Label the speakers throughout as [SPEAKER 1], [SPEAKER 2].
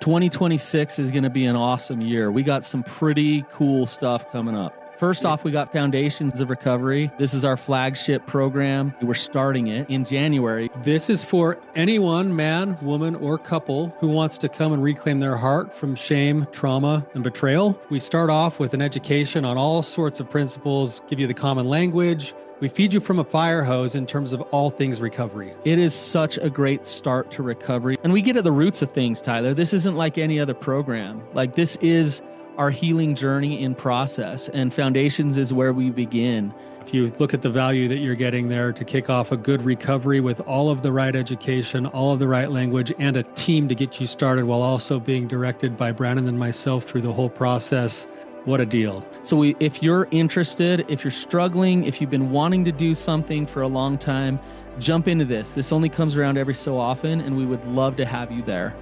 [SPEAKER 1] 2026 is going to be an awesome year. We got some pretty cool stuff coming up. First off, we got Foundations of Recovery. This is our flagship program. We're starting it in January.
[SPEAKER 2] This is for anyone, man, woman, or couple who wants to come and reclaim their heart from shame, trauma, and betrayal. We start off with an education on all sorts of principles, give you the common language. We feed you from a fire hose in terms of all things recovery.
[SPEAKER 1] It is such a great start to recovery. And we get at the roots of things, Tyler. This isn't like any other program. Like, this is our healing journey in process, and Foundations is where we begin.
[SPEAKER 2] If you look at the value that you're getting there to kick off a good recovery with all of the right education, all of the right language, and a team to get you started while also being directed by Brandon and myself through the whole process, what a deal.
[SPEAKER 1] So if you're interested, if you're struggling, if you've been wanting to do something for a long time, jump into this. This only comes around every so often, and we would love to have you there.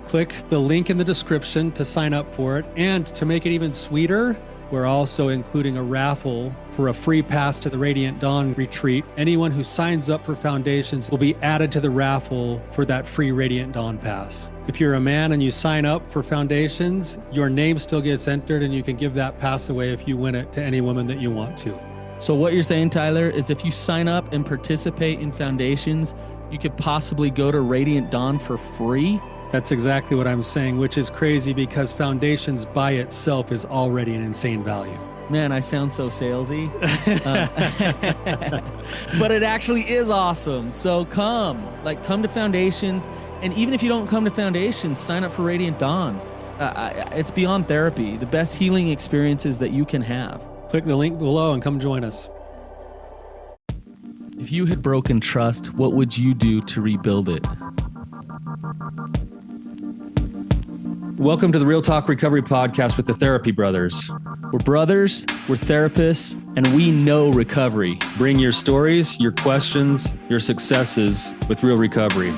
[SPEAKER 2] Click the link in the description to sign up for it. And to make it even sweeter, we're also including a raffle for a free pass to the Radiant Dawn retreat. Anyone who signs up for Foundations will be added to the raffle for that free Radiant Dawn pass. If you're a man and you sign up for Foundations, your name still gets entered, and you can give that pass away if you win it to any woman that you want to.
[SPEAKER 1] So what you're saying, Tyler, is if you sign up and participate in Foundations, you could possibly go to Radiant Dawn for free?
[SPEAKER 2] That's exactly what I'm saying, which is crazy because Foundations by itself is already an insane value.
[SPEAKER 1] Man, I sound so salesy. But it actually is awesome. So come to Foundations. And even if you don't come to Foundations, sign up for Radiant Dawn. It's beyond therapy, the best healing experiences that you can have.
[SPEAKER 2] Click the link below and come join us.
[SPEAKER 1] If you had broken trust, what would you do to rebuild it?
[SPEAKER 3] Welcome to the Real Talk Recovery Podcast with the Therapy Brothers.
[SPEAKER 1] We're brothers, we're therapists, and we know recovery.
[SPEAKER 3] Bring your stories, your questions, your successes with real recovery.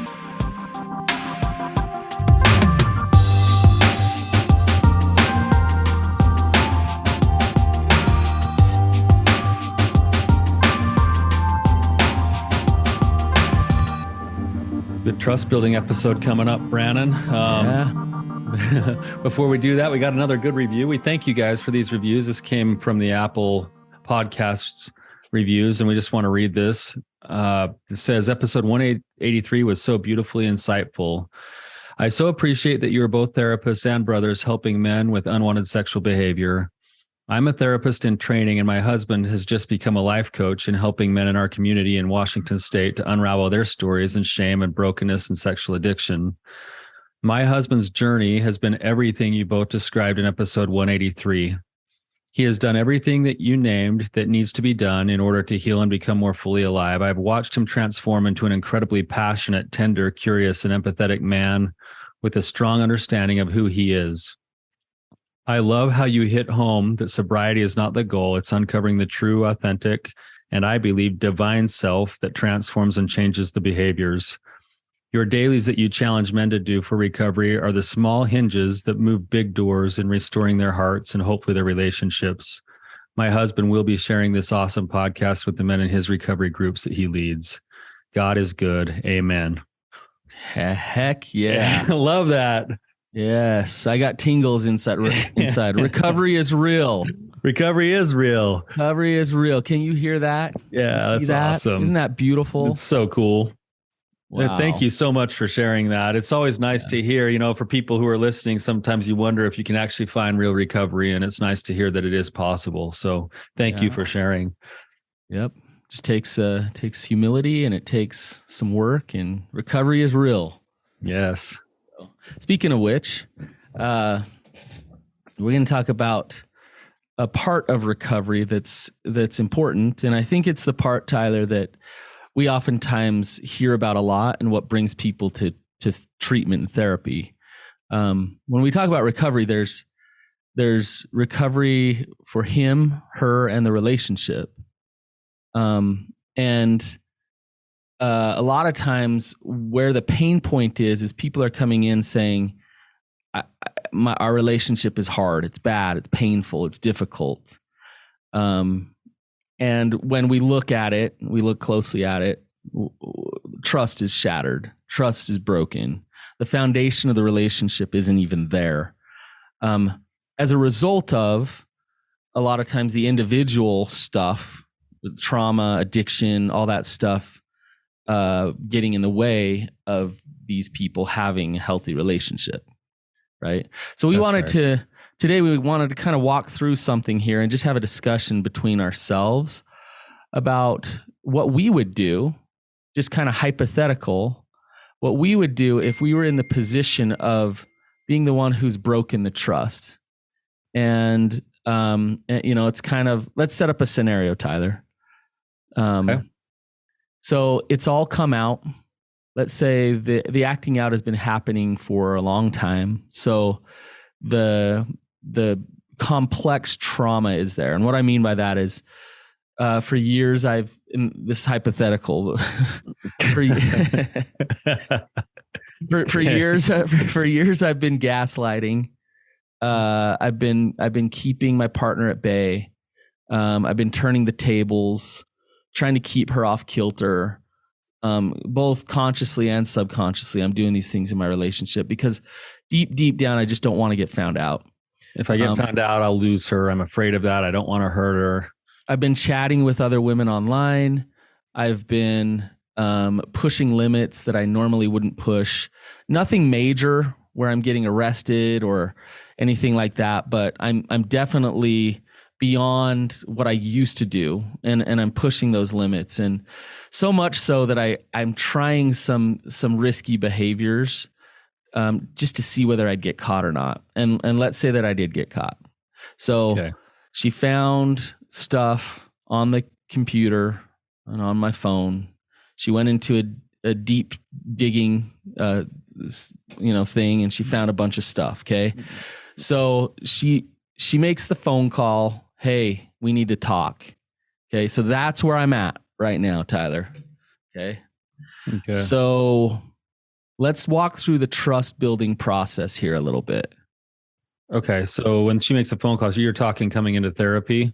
[SPEAKER 3] Good trust building episode coming up, Brandon. Before we do that, we got another good review. We thank you guys for these reviews. This came from the Apple Podcasts reviews, and we just want to read this. It says, episode 183 was so beautifully insightful. I so appreciate that you are both therapists and brothers helping men with unwanted sexual behavior. I'm a therapist in training, and my husband has just become a life coach in helping men in our community in Washington State to unravel their stories and shame and brokenness and sexual addiction. My husband's journey has been everything you both described in episode 183. He has done everything that you named that needs to be done in order to heal and become more fully alive. I've watched him transform into an incredibly passionate, tender, curious, and empathetic man with a strong understanding of who he is. I love how you hit home that sobriety is not the goal. It's uncovering the true, authentic, and I believe divine self that transforms and changes the behaviors. Your dailies that you challenge men to do for recovery are the small hinges that move big doors in restoring their hearts and hopefully their relationships. My husband will be sharing this awesome podcast with the men in his recovery groups that he leads. God is good. Amen.
[SPEAKER 1] Heck yeah.
[SPEAKER 3] Love that.
[SPEAKER 1] Yes, I got tingles inside. Recovery is real.
[SPEAKER 3] Recovery is real.
[SPEAKER 1] Recovery is real. Can you hear that?
[SPEAKER 3] Yeah, that's awesome.
[SPEAKER 1] Isn't that beautiful?
[SPEAKER 3] It's so cool.
[SPEAKER 1] Wow.
[SPEAKER 3] Thank you so much for sharing that. It's always nice to hear, for people who are listening, sometimes you wonder if you can actually find real recovery, and it's nice to hear that it is possible. So thank you for sharing.
[SPEAKER 1] Yep. Just takes humility, and it takes some work, and recovery is real.
[SPEAKER 3] Yes.
[SPEAKER 1] Speaking of which, we're going to talk about a part of recovery that's important. And I think it's the part, Tyler, that we oftentimes hear about a lot, and what brings people to treatment and therapy. When we talk about recovery, there's recovery for him, her, and the relationship. And a lot of times where the pain point is people are coming in saying, our relationship is hard, it's bad, it's painful, it's difficult. And when we look at it, we look closely at it, trust is shattered, trust is broken. the foundation of the relationship isn't even there. As a result of a lot of times the individual stuff, trauma, addiction, all that stuff, getting in the way of these people having a healthy relationship. Right. So we wanted to kind of walk through something here and just have a discussion between ourselves about what we would do, just kind of hypothetical, what we would do if we were in the position of being the one who's broken the trust. And, it's kind of, let's set up a scenario, Tyler.
[SPEAKER 3] Okay.
[SPEAKER 1] So it's all come out. Let's say the acting out has been happening for a long time. So the complex trauma is there. And what I mean by that is, for years this is hypothetical. for years I've been gaslighting. I've been keeping my partner at bay. I've been turning the tables, trying to keep her off kilter. Both consciously and subconsciously, I'm doing these things in my relationship because deep down, I just don't want to get found out.
[SPEAKER 3] If I get found out, I'll lose her. I'm afraid of that. I don't want to hurt her.
[SPEAKER 1] I've been chatting with other women online. I've been pushing limits that I normally wouldn't push. Nothing major where I'm getting arrested or anything like that, but I'm definitely beyond what I used to do, and I'm pushing those limits, and so much so that I'm trying some risky behaviors just to see whether I'd get caught or not. And let's say that I did get caught. So She found stuff on the computer and on my phone. She went into a deep digging thing, and she found a bunch of stuff. Okay, so she makes the phone call. Hey, we need to talk. Okay, so that's where I'm at right now, Tyler. Okay. So let's walk through the trust building process here a little bit.
[SPEAKER 3] Okay, so when she makes a phone call, so you're talking coming into therapy?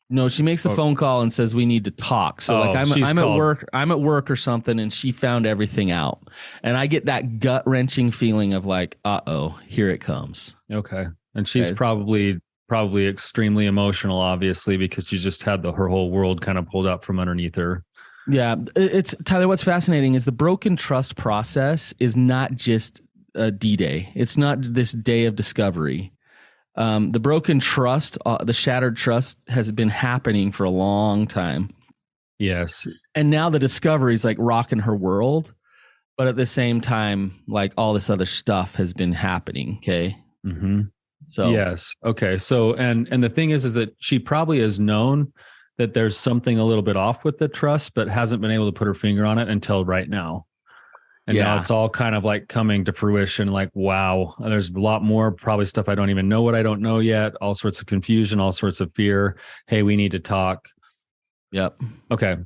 [SPEAKER 1] No, she makes a phone call and says we need to talk. So I'm at work or something, and she found everything out. And I get that gut-wrenching feeling of like, uh-oh, here it comes.
[SPEAKER 3] Okay. And she's probably extremely emotional, obviously, because she just had her whole world kind of pulled up from underneath her.
[SPEAKER 1] Yeah. It's Tyler, what's fascinating is the broken trust process is not just a D-Day. It's not this day of discovery. The broken trust, the shattered trust has been happening for a long time.
[SPEAKER 3] Yes.
[SPEAKER 1] And now the discovery is like rocking her world. But at the same time, like all this other stuff has been happening. Okay.
[SPEAKER 3] Mm-hmm.
[SPEAKER 1] So
[SPEAKER 3] yes. Okay. So, and the thing is that she probably has known that there's something a little bit off with the trust, but hasn't been able to put her finger on it until right now. And now it's all kind of like coming to fruition. Like, wow, there's a lot more probably stuff I don't even know what I don't know yet. All sorts of confusion, all sorts of fear. Hey, we need to talk.
[SPEAKER 1] Yep.
[SPEAKER 3] Okay.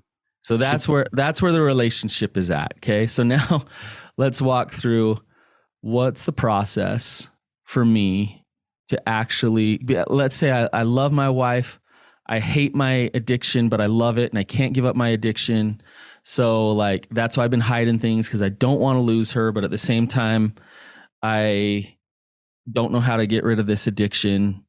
[SPEAKER 1] So that's where the relationship is at. Okay. So now let's walk through what's the process for me to actually, let's say I love my wife. I hate my addiction, but I love it and I can't give up my addiction. So like, that's why I've been hiding things because I don't want to lose her. But at the same time, I don't know how to get rid of this addiction.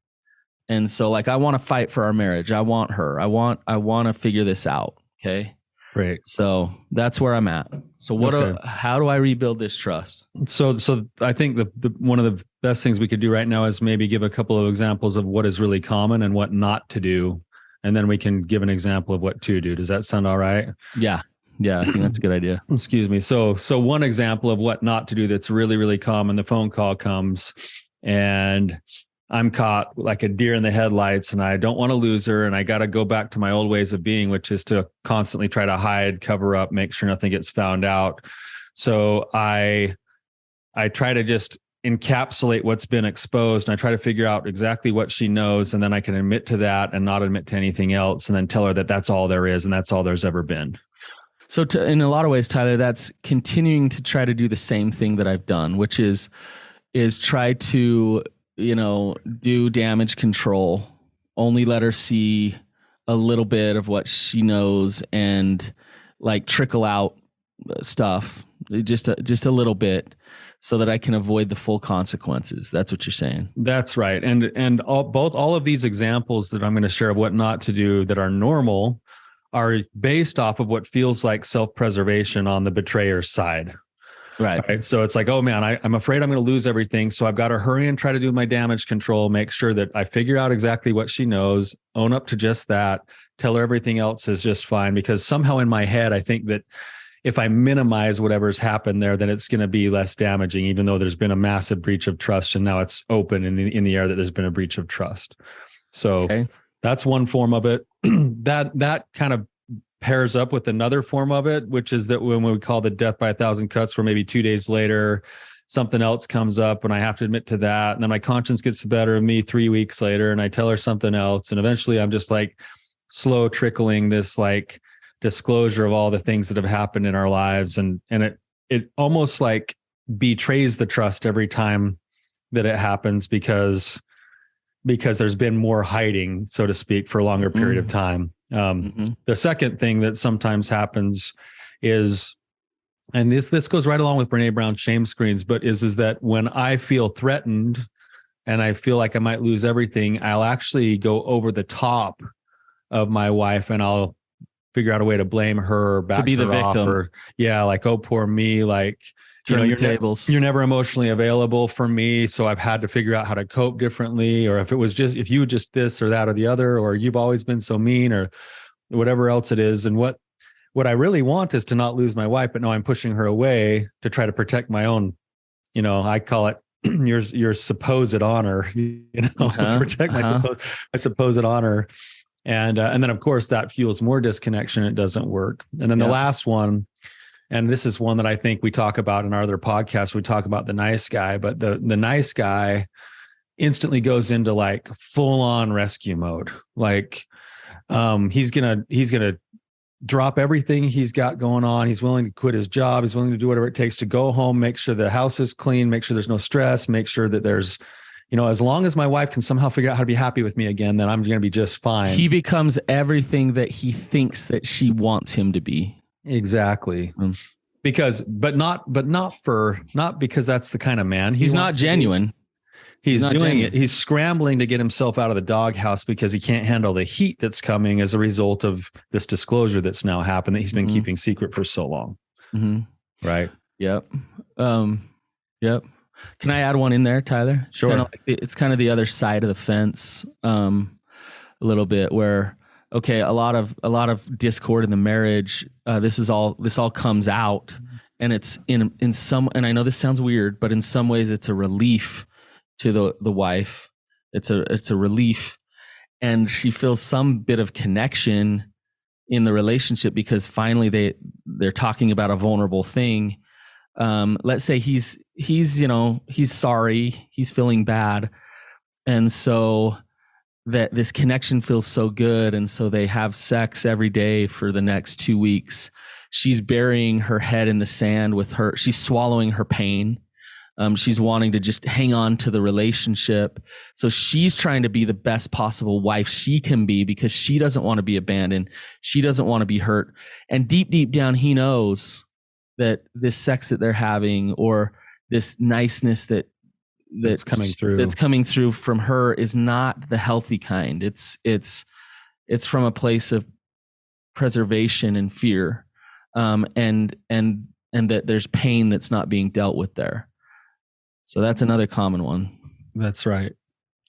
[SPEAKER 1] And so like, I want to fight for our marriage. I want her. I want to figure this out. Okay.
[SPEAKER 3] Great.
[SPEAKER 1] So that's where I'm at. So how do I rebuild this trust?
[SPEAKER 3] So I think the one of the best things we could do right now is maybe give a couple of examples of what is really common and what not to do. And then we can give an example of what to do. Does that sound all right?
[SPEAKER 1] Yeah. Yeah. I think that's a good idea.
[SPEAKER 3] Excuse me. So one example of what not to do that's really, really common, the phone call comes and I'm caught like a deer in the headlights and I don't want to lose her. And I got to go back to my old ways of being, which is to constantly try to hide, cover up, make sure nothing gets found out. So I try to just encapsulate what's been exposed and I try to figure out exactly what she knows. And then I can admit to that and not admit to anything else. And then tell her that that's all there is. And that's all there's ever been.
[SPEAKER 1] So in a lot of ways, Tyler, that's continuing to try to do the same thing that I've done, which is try to, do damage control, only let her see a little bit of what she knows and like trickle out stuff, just a little bit, so that I can avoid the full consequences. That's what you're saying.
[SPEAKER 3] That's right. And all of these examples that I'm going to share of what not to do that are normal are based off of what feels like self-preservation on the betrayer's side. Right. So it's like, oh man, I'm afraid I'm going to lose everything. So I've got to hurry and try to do my damage control, make sure that I figure out exactly what she knows, own up to just that, tell her everything else is just fine. Because somehow in my head, I think that if I minimize whatever's happened there, then it's going to be less damaging, even though there's been a massive breach of trust. And now it's open in the air that there's been a breach of trust. So that's one form of it. that kind of pairs up with another form of it, which is that when we call the death by 1,000 cuts, where maybe 2 days later, something else comes up and I have to admit to that. And then my conscience gets the better of me 3 weeks later and I tell her something else. And eventually I'm just like slow trickling this like disclosure of all the things that have happened in our lives. And it almost like betrays the trust every time that it happens because there's been more hiding, so to speak, for a longer period of time. The second thing that sometimes happens is, and this goes right along with Brene Brown's shame screens, but is that when I feel threatened and I feel like I might lose everything, I'll actually go over the top of my wife and I'll figure out a way to blame her, or back
[SPEAKER 1] to be the
[SPEAKER 3] her
[SPEAKER 1] victim.
[SPEAKER 3] off, or like, oh, poor me, like,
[SPEAKER 1] turn the tables.
[SPEAKER 3] You're never emotionally available for me, so I've had to figure out how to cope differently. Or if you were just this or that or the other, or you've always been so mean, or whatever else it is. And what I really want is to not lose my wife, but no, I'm pushing her away to try to protect my own, I call it your supposed honor, protect my supposed honor. And then of course that fuels more disconnection. It doesn't work. And then the last one, and this is one that I think we talk about in our other podcasts, we talk about the nice guy, but the nice guy instantly goes into like full on rescue mode. Like he's going to drop everything he's got going on. He's willing to quit his job. He's willing to do whatever it takes to go home, make sure the house is clean, make sure there's no stress, make sure that there's, as long as my wife can somehow figure out how to be happy with me again, then I'm going to be just fine.
[SPEAKER 1] He becomes everything that he thinks that she wants him to be.
[SPEAKER 3] Exactly. But not because that's the kind of man
[SPEAKER 1] he's not genuine.
[SPEAKER 3] He's doing it. He's scrambling to get himself out of the doghouse because he can't handle the heat that's coming as a result of this disclosure that's now happened that he's been keeping secret for so long. Right.
[SPEAKER 1] Yep. Yep. Can I add one in there, Tyler?
[SPEAKER 3] Sure.
[SPEAKER 1] It's kind of the other side of the fence, a little bit, where a lot of discord in the marriage. This all comes out, and it's in some. And I know this sounds weird, but in some ways, it's a relief to the wife. It's a relief, and she feels some bit of connection in the relationship because finally they're talking about a vulnerable thing. Let's say he's sorry, he's feeling bad, and so that this connection feels so good, and so they have sex every day for the next 2 weeks. She's burying her head in the sand with her. She's swallowing her pain. She's wanting to just hang on to the relationship. So she's trying to be the best possible wife she can be because she doesn't want to be abandoned. She doesn't want to be hurt. And deep, deep down, he knows that this sex that they're having, or this niceness that's coming through from her, is not the healthy kind. It's from a place of preservation and fear, and that there's pain that's not being dealt with there. So that's another common one.
[SPEAKER 3] That's right.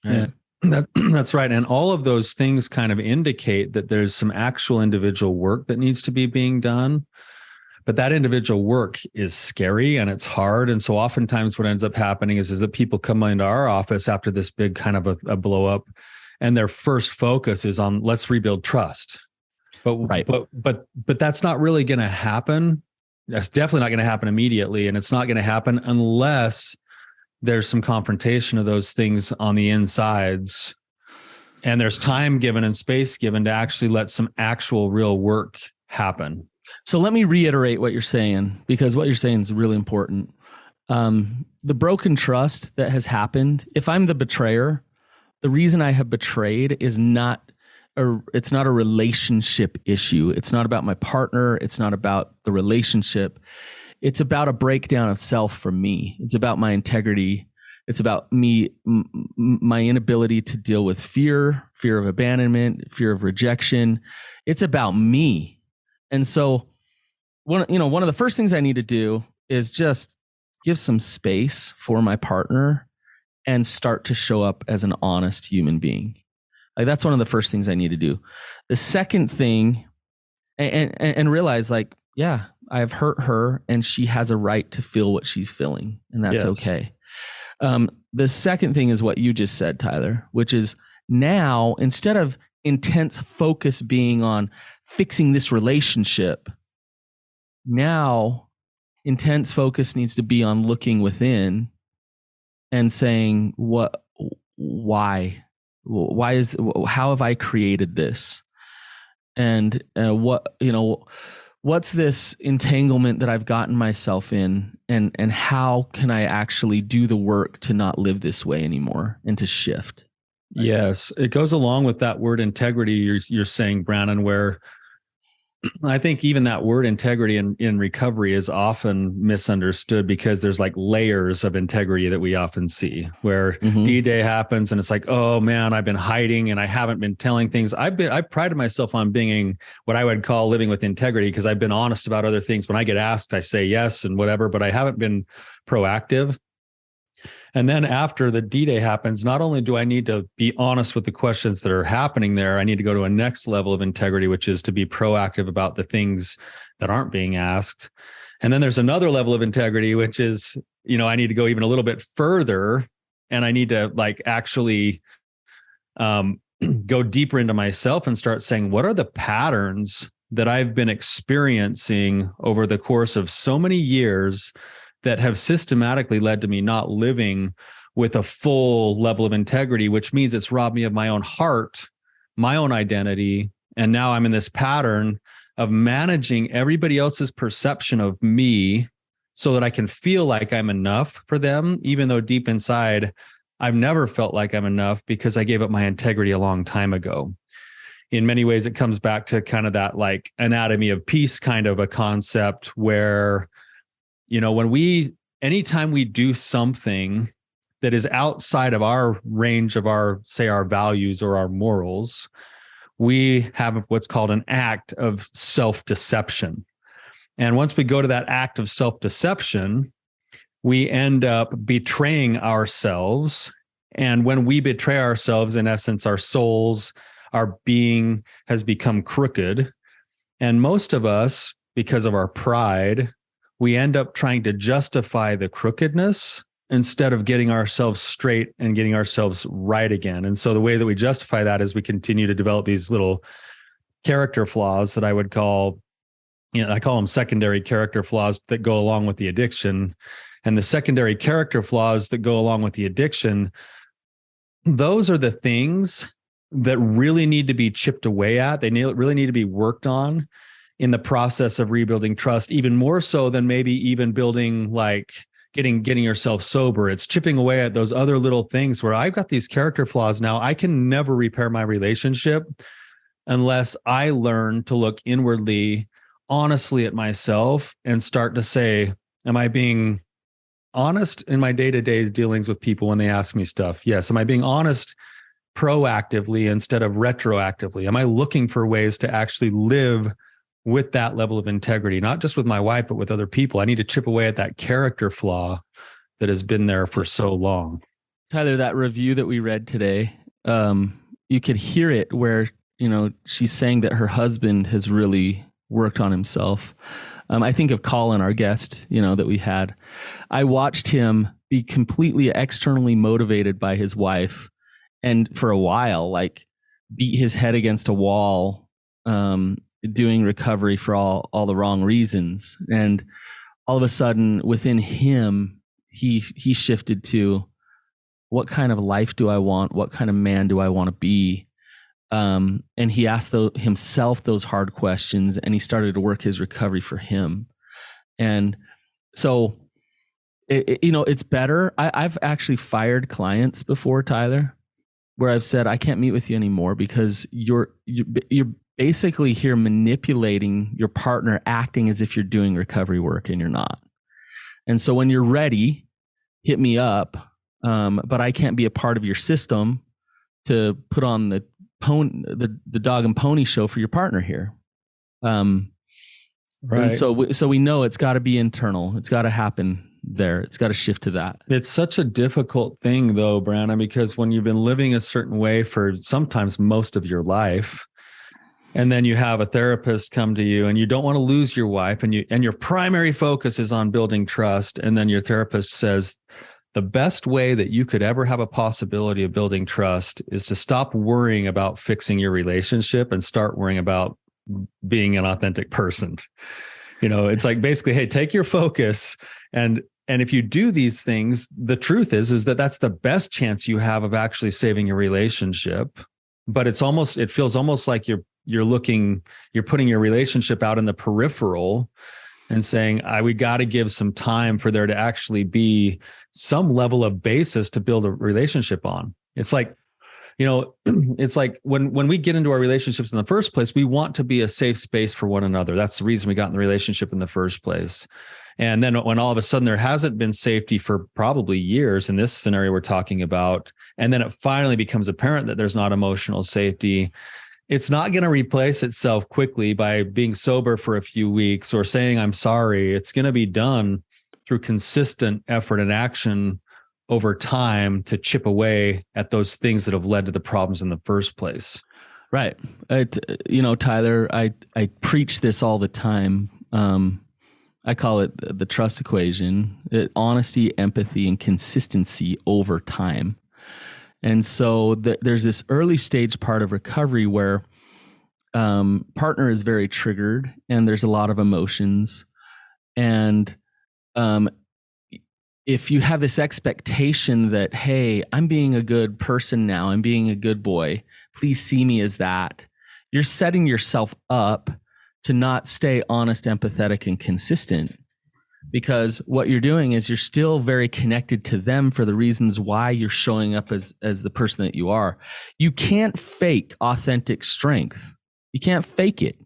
[SPEAKER 3] Yeah. That's right. And all of those things kind of indicate that there's some actual individual work that needs to be being done. But that individual work is scary and it's hard. And so oftentimes what ends up happening is that people come into our office after this big kind of a blow up, and their first focus is on, let's rebuild trust. But that's not really going to happen. That's definitely not going to happen immediately. And it's not going to happen unless there's some confrontation of those things on the insides, and there's time given and space given to actually let some actual real work happen.
[SPEAKER 1] So let me reiterate what you're saying, because what you're saying is really important. The broken trust that has happened, if I'm the betrayer, the reason I have betrayed is not it's not a relationship issue. It's not about my partner. It's not about the relationship. It's about a breakdown of self for me. It's about my integrity. It's about me, my inability to deal with fear of abandonment, fear of rejection. It's about me. And so one of the first things I need to do is just give some space for my partner and start to show up as an honest human being. Like, that's one of the first things I need to do. The second thing, and realize, like, yeah, I've hurt her and she has a right to feel what she's feeling, and that's okay. The second thing is what you just said, Tyler, which is, now, instead of intense focus being on fixing this relationship, now intense focus needs to be on looking within and saying, why how have I created this? And what's this entanglement that I've gotten myself in, and how can I actually do the work to not live this way anymore and to shift?
[SPEAKER 3] Yes, it goes along with that word integrity you're saying, Brandon, where I think even that word integrity in recovery is often misunderstood, because there's like layers of integrity that we often see, where D-Day happens and it's like, oh man, I've been hiding and I haven't been telling things. I prided myself on being what I would call living with integrity, because I've been honest about other things. When I get asked, I say yes and whatever, but I haven't been proactive. And then after the D-Day happens, not only do I need to be honest with the questions that are happening there, I need to go to a next level of integrity, which is to be proactive about the things that aren't being asked. And then there's another level of integrity, which is, I need to go even a little bit further, and I need to actually go deeper into myself and start saying, what are the patterns that I've been experiencing over the course of so many years that have systematically led to me not living with a full level of integrity, which means it's robbed me of my own heart, my own identity. And now I'm in this pattern of managing everybody else's perception of me so that I can feel like I'm enough for them, even though deep inside, I've never felt like I'm enough, because I gave up my integrity a long time ago. In many ways, it comes back to kind of that anatomy of peace kind of a concept, where anytime we do something that is outside of our range of our values or our morals, we have what's called an act of self-deception. And once we go to that act of self-deception, we end up betraying ourselves. And when we betray ourselves, in essence, our souls, our being has become crooked. And most of us, because of our pride, we end up trying to justify the crookedness instead of getting ourselves straight and getting ourselves right again. And so the way that we justify that is we continue to develop these little character flaws that I would call, I call them secondary character flaws that go along with the addiction. And the secondary character flaws that go along with the addiction, those are the things that really need to be chipped away at. They really need to be worked on in the process of rebuilding trust, even more so than maybe even building getting yourself sober. It's chipping away at those other little things where I've got these character flaws now. I can never repair my relationship unless I learn to look inwardly, honestly at myself, and start to say, am I being honest in my day-to-day dealings with people when they ask me stuff? Yes. Am I being honest proactively instead of retroactively? Am I looking for ways to actually live with that level of integrity, not just with my wife, but with other people? I need to chip away at that character flaw that has been there for so long.
[SPEAKER 1] Tyler, that review that we read today, you could hear it where, she's saying that her husband has really worked on himself. I think of Colin, our guest, that we had. I watched him be completely externally motivated by his wife, and for a while, beat his head against a wall, doing recovery for all the wrong reasons. And all of a sudden within him, he shifted to, what kind of life do I want? What kind of man do I want to be? And he asked himself those hard questions, and he started to work his recovery for him. And so, it's better. I've actually fired clients before, Tyler, where I've said, I can't meet with you anymore because you're basically here manipulating your partner, acting as if you're doing recovery work and you're not. And so when you're ready, hit me up. But I can't be a part of your system to put on the dog and pony show for your partner here. Right. And so we know it's got to be internal. It's got to happen there. It's got to shift to that.
[SPEAKER 3] It's such a difficult thing though, Brandon, because when you've been living a certain way for sometimes most of your life, and then you have a therapist come to you and you don't want to lose your wife, and your primary focus is on building trust. And then your therapist says, the best way that you could ever have a possibility of building trust is to stop worrying about fixing your relationship and start worrying about being an authentic person. It's like basically, hey, take your focus. And if you do these things, the truth is that that's the best chance you have of actually saving your relationship. But it feels almost like you're putting your relationship out in the peripheral and saying, we got to give some time for there to actually be some level of basis to build a relationship on. It's like, it's like when we get into our relationships in the first place, we want to be a safe space for one another. That's the reason we got in the relationship in the first place. And then when all of a sudden there hasn't been safety for probably years in this scenario we're talking about, and then it finally becomes apparent that there's not emotional safety, it's not going to replace itself quickly by being sober for a few weeks or saying, I'm sorry. It's going to be done through consistent effort and action over time to chip away at those things that have led to the problems in the first place.
[SPEAKER 1] Right. Tyler, I preach this all the time. I call it the trust equation: honesty, empathy, and consistency over time. And so there's this early stage part of recovery where partner is very triggered and there's a lot of emotions. And if you have this expectation that, hey, I'm being a good person now, I'm being a good boy, please see me as that, you're setting yourself up to not stay honest, empathetic, and consistent. Because what you're doing is you're still very connected to them for the reasons why you're showing up as the person that you are. You can't fake authentic strength. You can't fake it.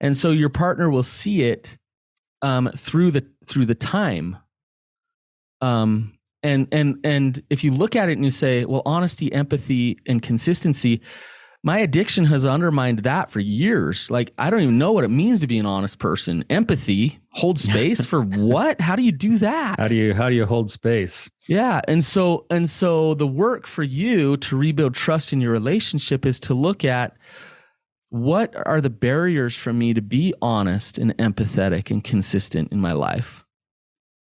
[SPEAKER 1] And so your partner will see it through the time. And if you look at it and you say, well, honesty, empathy, and consistency, my addiction has undermined that for years. Like, I don't even know what it means to be an honest person. Empathy, hold space for what? How do you do that?
[SPEAKER 3] How do you hold space?
[SPEAKER 1] Yeah. And so the work for you to rebuild trust in your relationship is to look at, what are the barriers for me to be honest and empathetic and consistent in my life?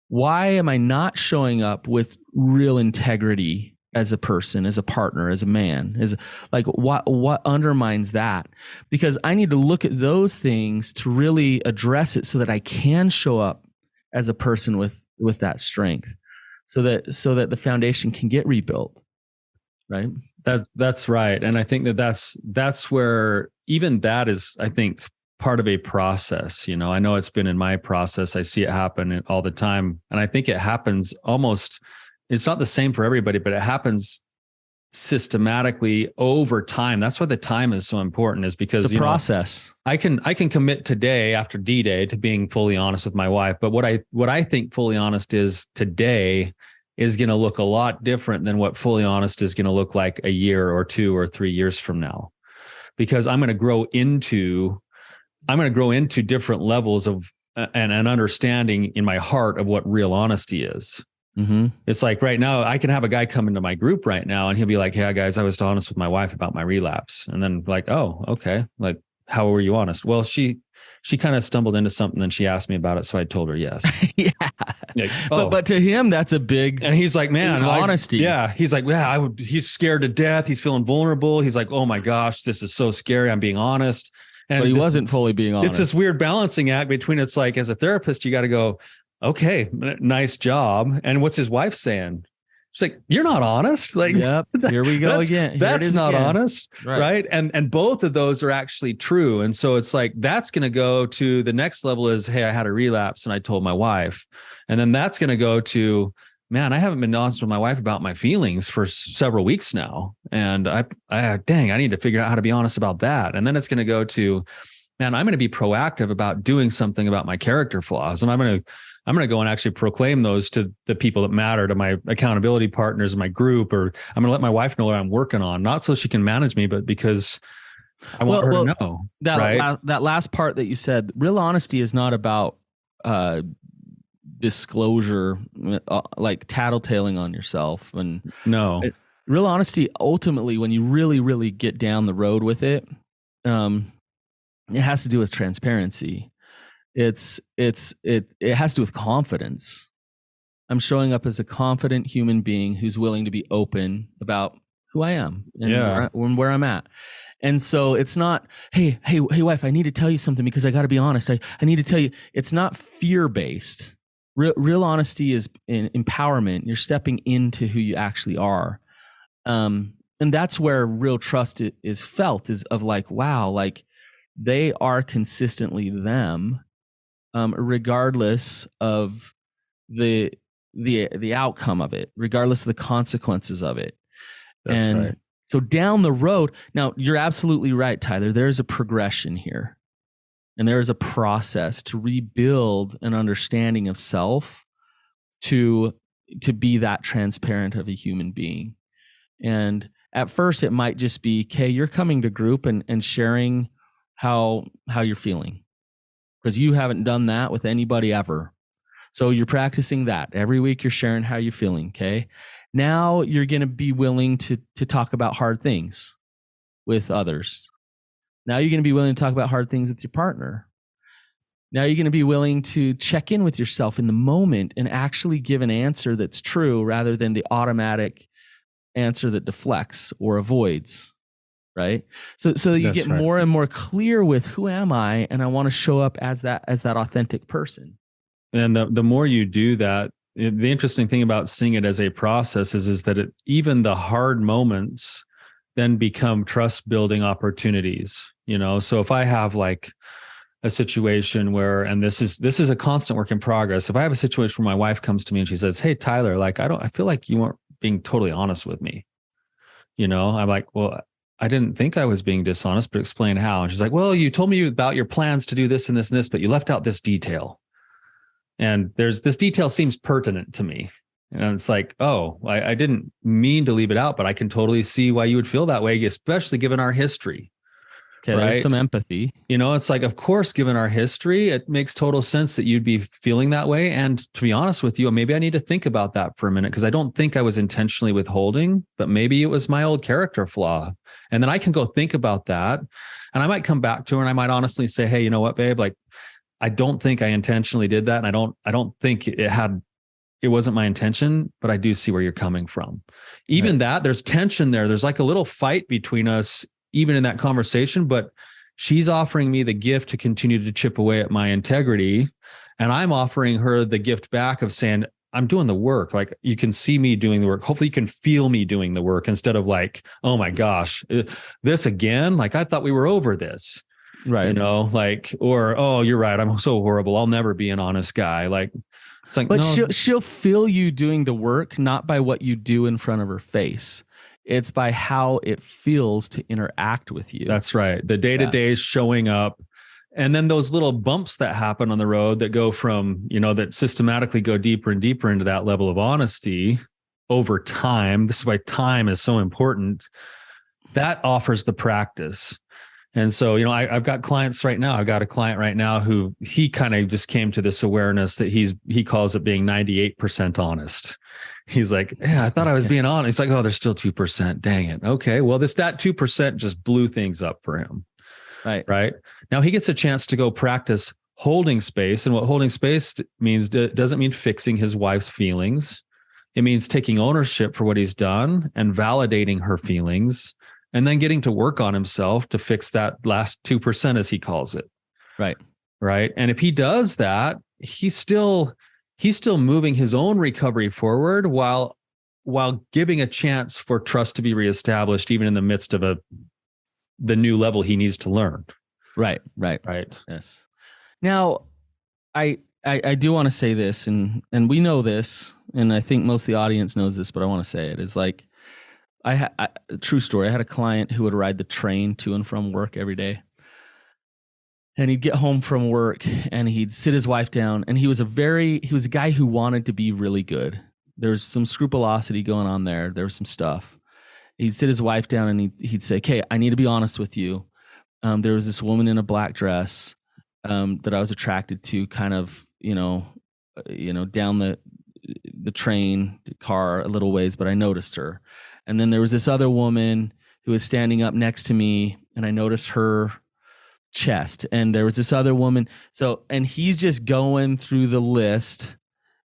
[SPEAKER 1] Why am I not showing up with real integrity as a person, as a partner, as a man? As like, what undermines that? Because I need to look at those things to really address it so that I can show up as a person with that strength, so that the foundation can get rebuilt. Right?
[SPEAKER 3] That's right. And I think that's where even that is, I think, part of a process. I know it's been in my process. I see it happen all the time. And I think it happens almost, it's not the same for everybody, but it happens systematically over time. That's why the time is so important, is because
[SPEAKER 1] it's a process.
[SPEAKER 3] I can commit today after D-Day to being fully honest with my wife. But what I think fully honest is today is going to look a lot different than what fully honest is going to look like a year or 2 or 3 years from now, because I'm going to grow into different levels of an understanding in my heart of what real honesty is. Mm-hmm. It's like right now, I can have a guy come into my group right now and he'll be like, "Hey guys, I was honest with my wife about my relapse." And then like, "Oh, okay. Like, how were you honest?" "Well, she kind of stumbled into something and she asked me about it. So I told her yes."
[SPEAKER 1] Yeah.
[SPEAKER 3] Like, oh.
[SPEAKER 1] But to him, that's a big,
[SPEAKER 3] and he's like, man,
[SPEAKER 1] honesty.
[SPEAKER 3] Yeah. He's like, yeah, he's scared to death. He's feeling vulnerable. He's like, oh my gosh, this is so scary. I'm being honest. And
[SPEAKER 1] but he wasn't fully being honest.
[SPEAKER 3] It's this weird balancing act between, it's like, as a therapist, you got to go, okay, nice job. And what's his wife saying? She's like, "You're not honest." Like,
[SPEAKER 1] yep, here we go again.
[SPEAKER 3] That's not honest,
[SPEAKER 1] right?
[SPEAKER 3] And both of those are actually true. And so it's like, that's going to go to the next level is, hey, I had a relapse and I told my wife. And then that's going to go to, man, I haven't been honest with my wife about my feelings for several weeks now. And dang, I need to figure out how to be honest about that. And then it's going to go to, man, I'm going to be proactive about doing something about my character flaws. And I'm going to go and actually proclaim those to the people that matter, to my accountability partners in my group, or I'm going to let my wife know what I'm working on, not so she can manage me, but because I want her to know.
[SPEAKER 1] That last part that you said, real honesty is not about disclosure, like tattletaling on yourself. And
[SPEAKER 3] no,
[SPEAKER 1] real honesty, ultimately, when you really, really get down the road with it, it has to do with transparency. It has to do with confidence. I'm showing up as a confident human being who's willing to be open about who I am and where I'm at. And so it's not, hey, wife, I need to tell you something because I got to be honest. I need to tell you. It's not fear-based. Real honesty is empowerment. You're stepping into who you actually are. And that's where real trust is felt, is of like, wow, like they are consistently them, regardless of the outcome of it, regardless of the consequences of it.
[SPEAKER 3] That's right.
[SPEAKER 1] So down the road, now you're absolutely right, Tyler. There's a progression here. And there is a process to rebuild an understanding of self to be that transparent of a human being. And at first it might just be, okay, you're coming to group and sharing how you're feeling, because you haven't done that with anybody ever. So you're practicing that. Every week you're sharing how you're feeling, okay? Now you're going to be willing to talk about hard things with others. Now you're going to be willing to talk about hard things with your partner. Now you're going to be willing to check in with yourself in the moment and actually give an answer that's true rather than the automatic answer that deflects or avoids, right? So you get more and more clear with, who am I? And I want to show up as that authentic person.
[SPEAKER 3] And the more you do that, the interesting thing about seeing it as a process is that even the hard moments then become trust building opportunities, So if I have like a situation where, and this is a constant work in progress. If I have a situation where my wife comes to me and she says, "Hey, Tyler, like, I feel like you weren't being totally honest with me." I'm like, "Well, I didn't think I was being dishonest, but explain how." And she's like, "Well, you told me about your plans to do this and this and this, but you left out this detail. And this detail seems pertinent to me." And it's like, oh, I didn't mean to leave it out, but I can totally see why you would feel that way, especially given our history.
[SPEAKER 1] Okay, right? There's some empathy.
[SPEAKER 3] It's like, of course, given our history, it makes total sense that you'd be feeling that way. And to be honest with you, maybe I need to think about that for a minute, because I don't think I was intentionally withholding, but maybe it was my old character flaw. And then I can go think about that. And I might come back to her and I might honestly say, "Hey, you know what, babe? Like, I don't think I intentionally did that. And I don't think it wasn't my intention, but I do see where you're coming from." Even that, there's tension there. There's like a little fight between us, even in that conversation, but she's offering me the gift to continue to chip away at my integrity. And I'm offering her the gift back of saying, "I'm doing the work. Like, you can see me doing the work. Hopefully you can feel me doing the work, instead of like, oh my gosh, this again? Like, I thought we were over this."
[SPEAKER 1] Right.
[SPEAKER 3] Like, or, "Oh, you're right. I'm so horrible. I'll never be an honest guy." Like, it's like,
[SPEAKER 1] but
[SPEAKER 3] no.
[SPEAKER 1] she'll feel you doing the work, not by what you do in front of her face. It's by how it feels to interact with you.
[SPEAKER 3] That's right. The day-to-day showing up. And then those little bumps that happen on the road that go from, that systematically go deeper and deeper into that level of honesty over time. This is why time is so important. That offers the practice. And so, I've got clients right now. I've got a client right now who he kind of just came to this awareness that he calls it being 98% honest. He's like, "Yeah, I thought I was being honest." He's like, "Oh, there's still 2%. Dang it. Okay. Well, that 2% just blew things up for him." Right. Now he gets a chance to go practice holding space. And what holding space means doesn't mean fixing his wife's feelings. It means taking ownership for what he's done and validating her feelings, and then getting to work on himself to fix that last 2%, as he calls it. Right. And if he does that, he's still moving his own recovery forward while giving a chance for trust to be reestablished, even in the midst of the new level he needs to learn.
[SPEAKER 1] Right. Yes. Now, I I do want to say this, and we know this, and I think most of the audience knows this, but I want to say it is like, true story. I had a client who would ride the train to and from work every day. And he'd get home from work and he'd sit his wife down, and he was a guy who wanted to be really good. There was some scrupulosity going on there. There was some stuff. He'd sit his wife down and he'd say, "Okay, I need to be honest with you. There was this woman in a black dress that I was attracted to, kind of, down the train car a little ways, but I noticed her. And then there was this other woman who was standing up next to me, and I noticed her chest. And there was this other woman." And he's just going through the list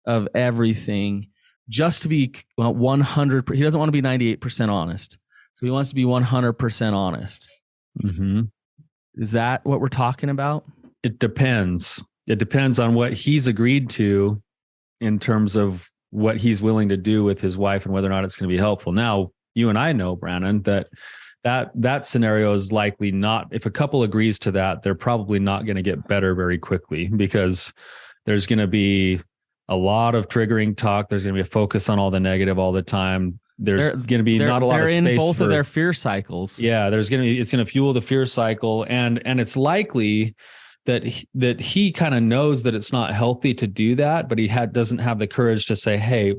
[SPEAKER 1] of everything just to be 100. He doesn't want to be 98% honest. So he wants to be 100% honest.
[SPEAKER 3] Mm-hmm.
[SPEAKER 1] Is that what we're talking about?
[SPEAKER 3] It depends. It depends on what he's agreed to in terms of what he's willing to do with his wife and whether or not it's going to be helpful. Now, you and I know, Brandon, that scenario is likely not, if a couple agrees to that, they're probably not going to get better very quickly, because there's going to be a lot of triggering talk. There's going to be a focus on all the negative all the time. There's going to be not a lot of space.
[SPEAKER 1] They're in both of their fear cycles.
[SPEAKER 3] Yeah, it's going to fuel the fear cycle. And it's likely that he kind of knows that it's not healthy to do that, but he doesn't have the courage to say, "Hey,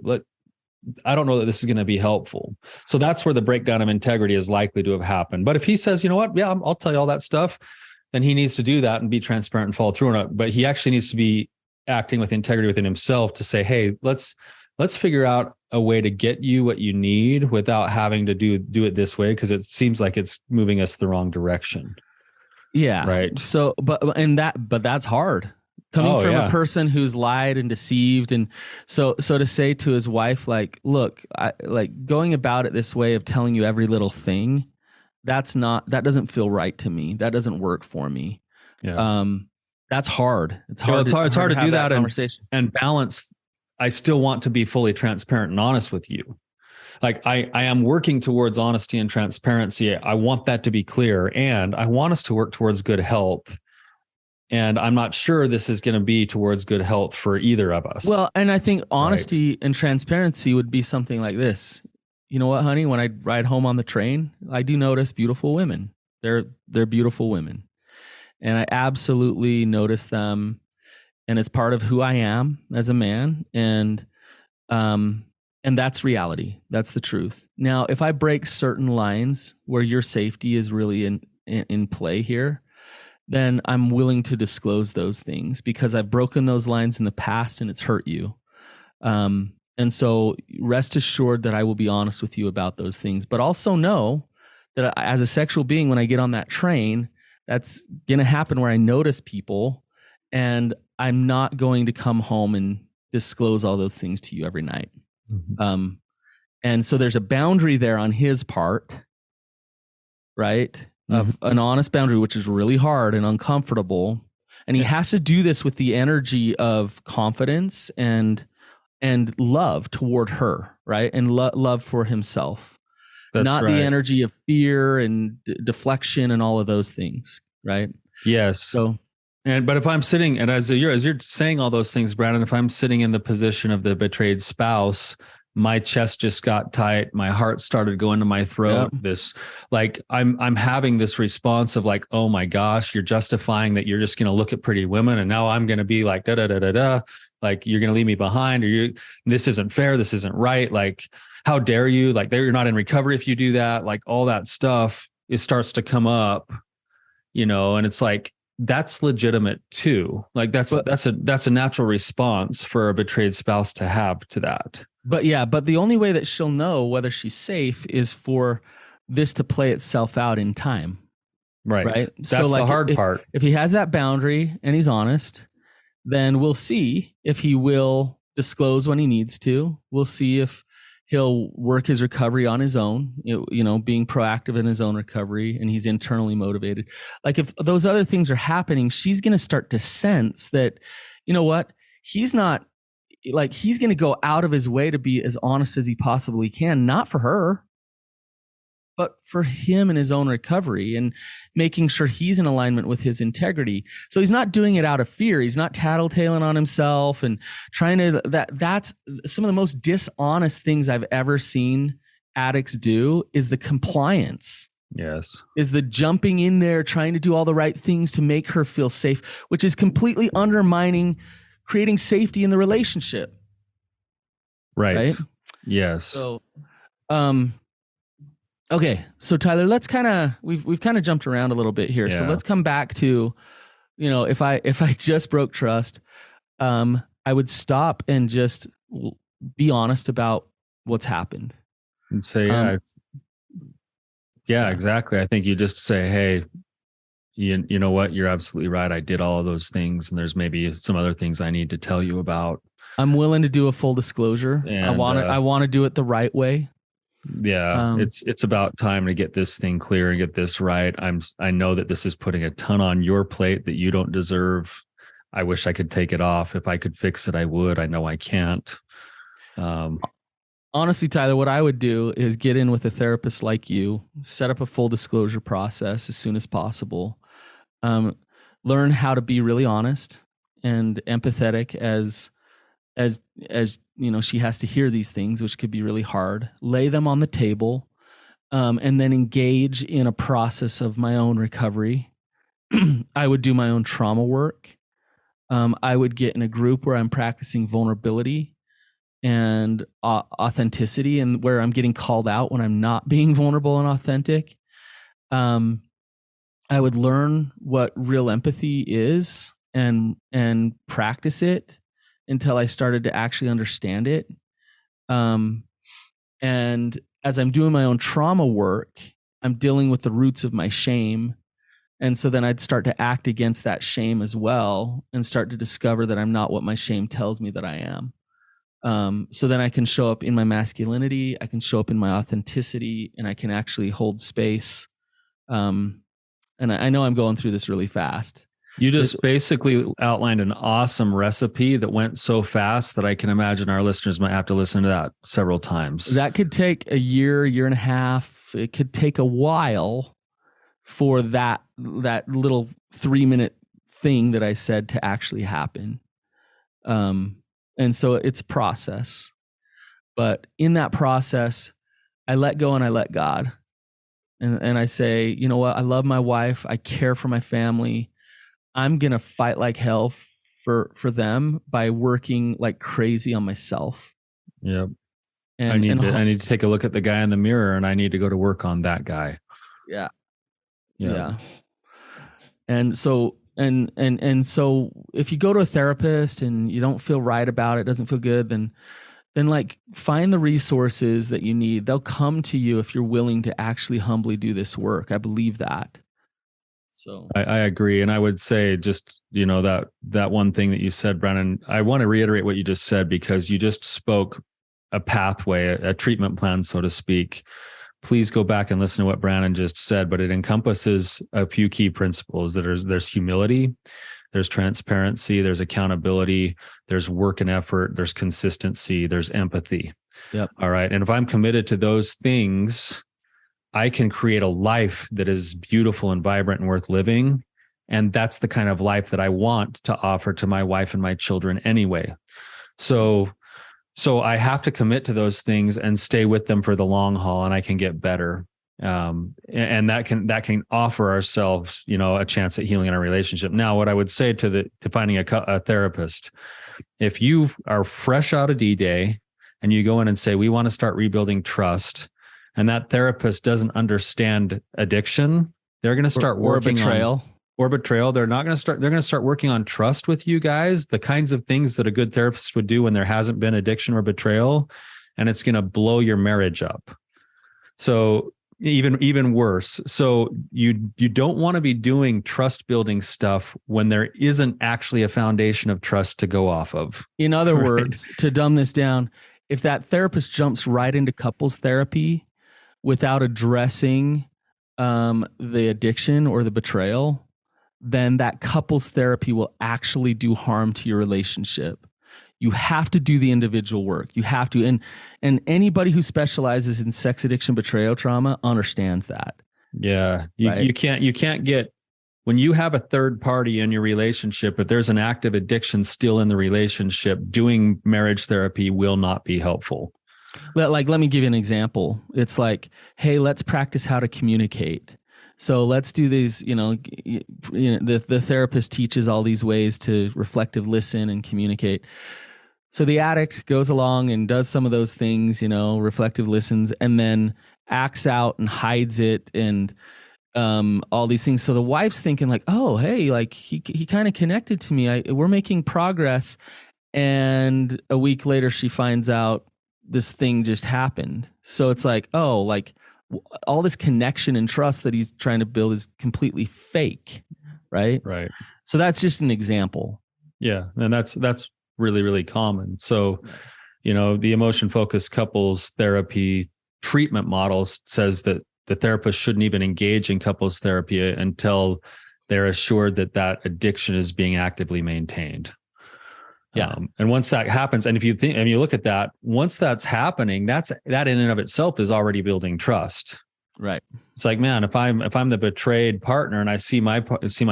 [SPEAKER 3] I don't know that this is going to be helpful." So that's where the breakdown of integrity is likely to have happened. But if he says, "You know what? Yeah, I'll tell you all that stuff," then he needs to do that and be transparent and follow through on it. But he actually needs to be acting with integrity within himself to say, "Hey, let's figure out a way to get you what you need without having to do it this way, because it seems like it's moving us the wrong direction."
[SPEAKER 1] Yeah.
[SPEAKER 3] Right.
[SPEAKER 1] So, but that's hard. Coming from a person who's lied and deceived. And so to say to his wife, like, "Look, going about it this way of telling you every little thing, that doesn't feel right to me. That doesn't work for me."
[SPEAKER 3] Yeah.
[SPEAKER 1] That's hard. It's hard.
[SPEAKER 3] It's hard to do that
[SPEAKER 1] conversation
[SPEAKER 3] and balance. I still want to be fully transparent and honest with you. Like I am working towards honesty and transparency. I want that to be clear, and I want us to work towards good health. And I'm not sure this is going to be towards good health for either of us.
[SPEAKER 1] Well, and I think honesty and transparency would be something like this. "You know what, honey? When I ride home on the train, I do notice beautiful women. They're beautiful women. And I absolutely notice them. And it's part of who I am as a man. And that's reality. That's the truth. Now, if I break certain lines where your safety is really in play here, then I'm willing to disclose those things, because I've broken those lines in the past and it's hurt you. And so rest assured that I will be honest with you about those things, but also know that as a sexual being, when I get on that train, that's going to happen where I notice people, and I'm not going to come home and disclose all those things to you every night. Mm-hmm. And so there's a boundary there on his part, right? Of an honest boundary, which is really hard and uncomfortable. And he has to do this with the energy of confidence and love toward her, right? And love for himself. That's not right. The energy of fear and deflection and all of those things, right?
[SPEAKER 3] Yes.
[SPEAKER 1] So,
[SPEAKER 3] but if I'm sitting, and as you're saying all those things, Brandon, if I'm sitting in the position of the betrayed spouse, my chest just got tight. My heart started going to my throat. Yep. This, like, I'm having this response of like, "Oh my gosh, you're justifying that you're just going to look at pretty women, and now I'm going to be like like you're going to leave me behind, or this isn't fair, this isn't right. Like, how dare you? Like, you're not in recovery if you do that." Like, all that stuff, it starts to come up, and it's like, that's legitimate too. Like that's a natural response for a betrayed spouse to have to that.
[SPEAKER 1] But the only way that she'll know whether she's safe is for this to play itself out in time. Right.
[SPEAKER 3] That's the hard part.
[SPEAKER 1] If he has that boundary and he's honest, then we'll see if he will disclose when he needs to. We'll see if he'll work his recovery on his own, being proactive in his own recovery, and he's internally motivated. Like, if those other things are happening, she's going to start to sense that, you know what, he's not, like, he's going to go out of his way to be as honest as he possibly can, not for her, but for him and his own recovery and making sure he's in alignment with his integrity. So he's not doing it out of fear. He's not tattletaling on himself and trying to, that's some of the most dishonest things I've ever seen addicts do, is the compliance.
[SPEAKER 3] Yes.
[SPEAKER 1] Is the jumping in there, trying to do all the right things to make her feel safe, which is completely undermining creating safety in the relationship.
[SPEAKER 3] Right? Yes.
[SPEAKER 1] So, okay. So Tyler, let's we've kind of jumped around a little bit here. Yeah. So let's come back to, if I just broke trust, I would stop and just be honest about what's happened.
[SPEAKER 3] And say, yeah, exactly. I think you just say, hey, you know what? You're absolutely right. I did all of those things, and there's maybe some other things I need to tell you about.
[SPEAKER 1] I'm willing to do a full disclosure. And, I want to do it the right way.
[SPEAKER 3] Yeah, it's about time to get this thing clear and get this right. I know that this is putting a ton on your plate that you don't deserve. I wish I could take it off. If I could fix it, I would. I know I can't.
[SPEAKER 1] Honestly, Tyler, what I would do is get in with a therapist like you, set up a full disclosure process as soon as possible. Learn how to be really honest and empathetic as she has to hear these things, which could be really hard. Lay them on the table, and then engage in a process of my own recovery. I would do my own trauma work. I would get in a group where I'm practicing vulnerability and authenticity, and where I'm getting called out when I'm not being vulnerable and authentic. I would learn what real empathy is and practice it until I started to actually understand it. And as I'm doing my own trauma work, I'm dealing with the roots of my shame. And so then I'd start to act against that shame as well and start to discover that I'm not what my shame tells me that I am. So then I can show up in my masculinity, I can show up in my authenticity, and I can actually hold space. And I know I'm going through this really fast.
[SPEAKER 3] You just basically outlined an awesome recipe that went so fast that I can imagine our listeners might have to listen to that several times.
[SPEAKER 1] That could take a year and a half. It could take a while for that little 3-minute thing that I said to actually happen. And so it's a process, but in that process, I let go and I let God, and I say, you know what? I love my wife. I care for my family. I'm going to fight like hell for them by working like crazy on myself.
[SPEAKER 3] Yep. And I need to take a look at the guy in the mirror, and I need to go to work on that guy.
[SPEAKER 1] Yeah. And so, and so if you go to a therapist and you don't feel right about it, doesn't feel good, then like find the resources that you need. They'll come to you if you're willing to actually humbly do this work. I believe that. So
[SPEAKER 3] I agree. And I would say just, that one thing that you said, Brandon, I want to reiterate what you just said, because you just spoke a pathway, a treatment plan, so to speak. Please go back and listen to what Brandon just said, but it encompasses a few key principles. There's humility, there's transparency, there's accountability, there's work and effort, there's consistency, there's empathy.
[SPEAKER 1] Yep.
[SPEAKER 3] All right. And if I'm committed to those things, I can create a life that is beautiful and vibrant and worth living. And that's the kind of life that I want to offer to my wife and my children anyway. So I have to commit to those things and stay with them for the long haul, and I can get better. And that can offer ourselves, a chance at healing in our relationship. Now, what I would say to finding a therapist, if you are fresh out of D-Day and you go in and say, we want to start rebuilding trust, and that therapist doesn't understand addiction, they're going to start working
[SPEAKER 1] betrayal.
[SPEAKER 3] Or betrayal. They're going to start working on trust with you guys, the kinds of things that a good therapist would do when there hasn't been addiction or betrayal, and it's going to blow your marriage up. So even worse. So you don't want to be doing trust building stuff when there isn't actually a foundation of trust to go off of.
[SPEAKER 1] In other words, to dumb this down, if that therapist jumps right into couples therapy without addressing the addiction or the betrayal, then that couples therapy will actually do harm to your relationship. You have to do the individual work. You have to. And anybody who specializes in sex addiction, betrayal trauma understands that.
[SPEAKER 3] Yeah.
[SPEAKER 1] Right?
[SPEAKER 3] You can't get, when you have a third party in your relationship, if there's an active addiction still in the relationship, doing marriage therapy will not be helpful.
[SPEAKER 1] Let me give you an example. It's like, hey, let's practice how to communicate. So let's do these, the therapist teaches all these ways to reflective listen and communicate. So the addict goes along and does some of those things, reflective listens, and then acts out and hides it and all these things. So the wife's thinking like, oh, hey, like he kind of connected to me. We're making progress. And a week later, she finds out this thing just happened. So it's like, oh, like all this connection and trust that he's trying to build is completely fake. Right.
[SPEAKER 3] Right.
[SPEAKER 1] So that's just an example.
[SPEAKER 3] Yeah. And that's really, really common. So, the emotion focused couples therapy treatment models says that the therapist shouldn't even engage in couples therapy until they're assured that that addiction is being actively maintained.
[SPEAKER 1] Yeah.
[SPEAKER 3] And once that happens, and if you think, and you look at that, once that's happening, that in and of itself is already building trust.
[SPEAKER 1] Right.
[SPEAKER 3] It's like, man, if I'm the betrayed partner and I see my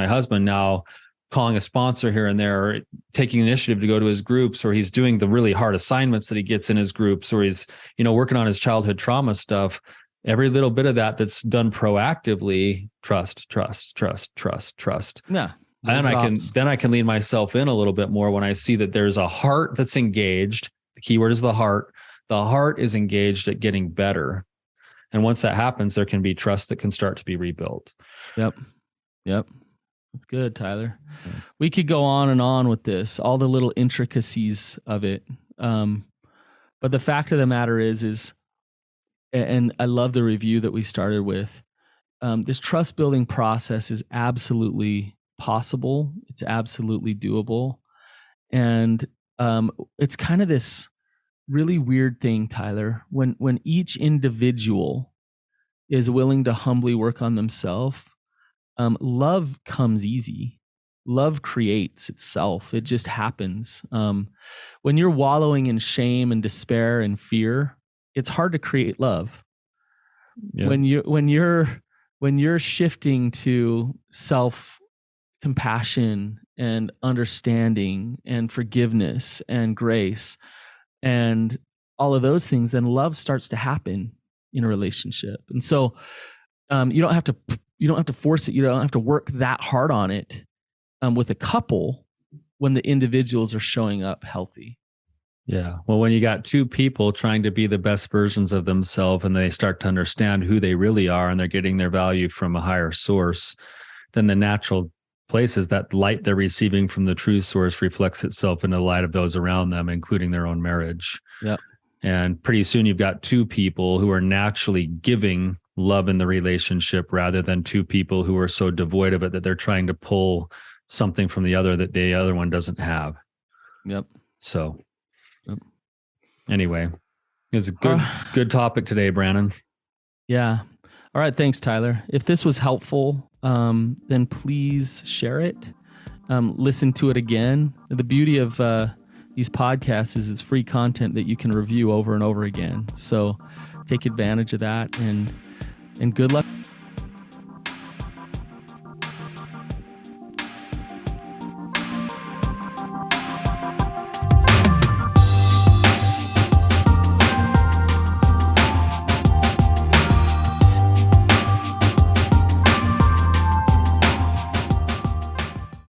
[SPEAKER 3] husband now calling a sponsor here and there, or taking initiative to go to his groups, or he's doing the really hard assignments that he gets in his groups, or he's, working on his childhood trauma stuff, every little bit of that's done proactively, trust.
[SPEAKER 1] Yeah.
[SPEAKER 3] And I can lean myself in a little bit more when I see that there's a heart that's engaged. The key word is the heart. The heart is engaged at getting better. And once that happens, there can be trust that can start to be rebuilt.
[SPEAKER 1] Yep. That's good, Tyler. We could go on and on with this, all the little intricacies of it. But the fact of the matter is, and I love the review that we started with, this trust building process is absolutely possible. It's absolutely doable. And it's kind of this really weird thing, Tyler, when each individual is willing to humbly work on themselves, love comes easy. Love creates itself. It just happens. When you're wallowing in shame and despair and fear, it's hard to create love. Yeah. When you're shifting to self-compassion and understanding and forgiveness and grace and all of those things, then love starts to happen in a relationship. And so you don't have to force it. You don't have to work that hard on it with a couple when the individuals are showing up healthy.
[SPEAKER 3] Yeah. Well, when you got two people trying to be the best versions of themselves and they start to understand who they really are and they're getting their value from a higher source, then the natural place is that light they're receiving from the true source reflects itself in the light of those around them, including their own marriage.
[SPEAKER 1] Yeah.
[SPEAKER 3] And pretty soon you've got two people who are naturally giving love in the relationship rather than two people who are so devoid of it that they're trying to pull something from the other that the other one doesn't have.
[SPEAKER 1] Yep.
[SPEAKER 3] So anyway, it was a good topic today, Brandon.
[SPEAKER 1] Yeah. All right. Thanks, Tyler. If this was helpful, then please share it. Listen to it again. The beauty of these podcasts is it's free content that you can review over and over again. So take advantage of that and good luck.